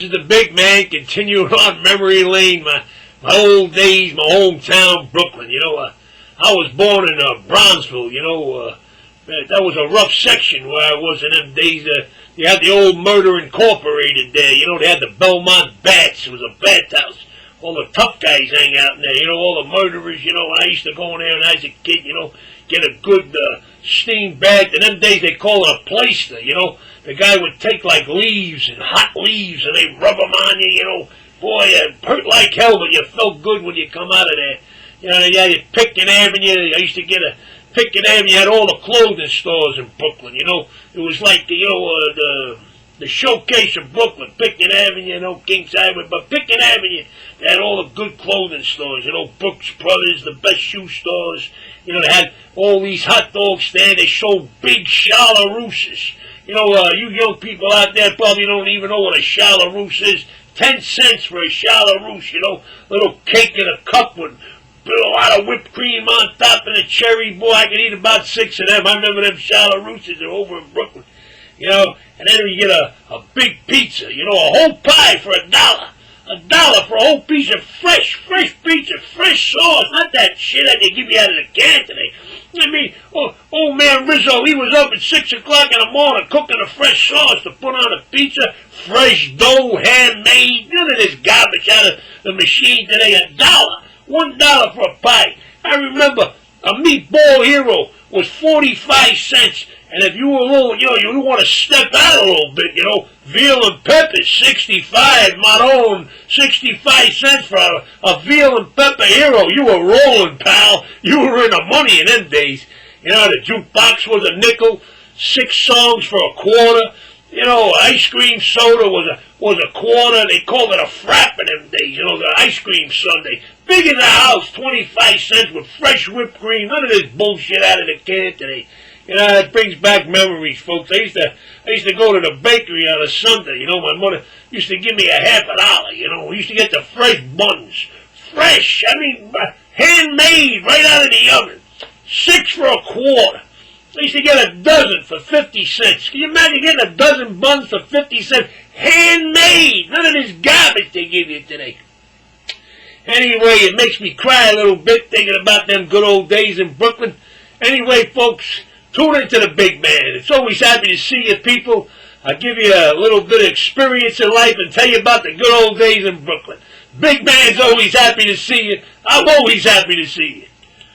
This is the big man continuing on memory lane, my old days, my hometown, Brooklyn. I was born in Bronzeville. That was a rough section where I was in them days. You had the old Murder Incorporated there. They had the Belmont Bats. It was a bat house. All the tough guys hang out in there. All the murderers. And I used to go in there when I was a kid. Get a good steam bath. In them days they call it a plaister. The guy would take like leaves and hot leaves and they rub them on you. Boy, it hurt like hell, but you felt good when you come out of there. They had Pitkin Avenue. I used to get a Pitkin Avenue. Had all the clothing stores in Brooklyn. It was like the showcase of Brooklyn, Pitkin Avenue, Kings Highway, but Pitkin Avenue, they had all the good clothing stores, Brooks Brothers, the best shoe stores, they had all these hot dog stands, they sold big Chalarooses. You young people out there probably don't even know what a Chalaroos is. 10 cents for a Chalaroos, little cake in a cup with a lot of whipped cream on top and a cherry. Boy, I could eat about 6 of them. I remember them Chalarooses. They're over in Brooklyn. And then you get a big pizza, a whole pie for $1. $1 for a whole piece of fresh pizza, fresh sauce, not that shit that they give you out of the can today. Old man Rizzo, he was up at 6 o'clock in the morning cooking a fresh sauce to put on a pizza, fresh dough, handmade, none of this garbage out of the machine today. $1 for a pie. I remember a meatball hero was 45 cents. And if you were a little, you want to step out a little bit, veal and peppers, 65, Maron, 65 cents for a veal and pepper hero. You were rolling, pal. You were in the money in them days. The jukebox was a nickel, 6 songs for a quarter. Ice cream soda was a quarter. They called it a frap in them days, the ice cream sundae. Big in the house, 25 cents with fresh whipped cream. None of this bullshit out of the can today. It brings back memories, folks. I used to go to the bakery on a Sunday. My mother used to give me a $50. We used to get the fresh buns. Fresh, handmade right out of the oven. 6 for a quarter. I used to get a dozen for 50 cents. Can you imagine getting a dozen buns for 50 cents? Handmade. None of this garbage they give you today. Anyway, it makes me cry a little bit thinking about them good old days in Brooklyn. Anyway, folks, tune into the big man. It's always happy to see you people. I'll give you a little bit of experience in life and tell you about the good old days in Brooklyn. Big man's always happy to see you. I'm always happy to see you.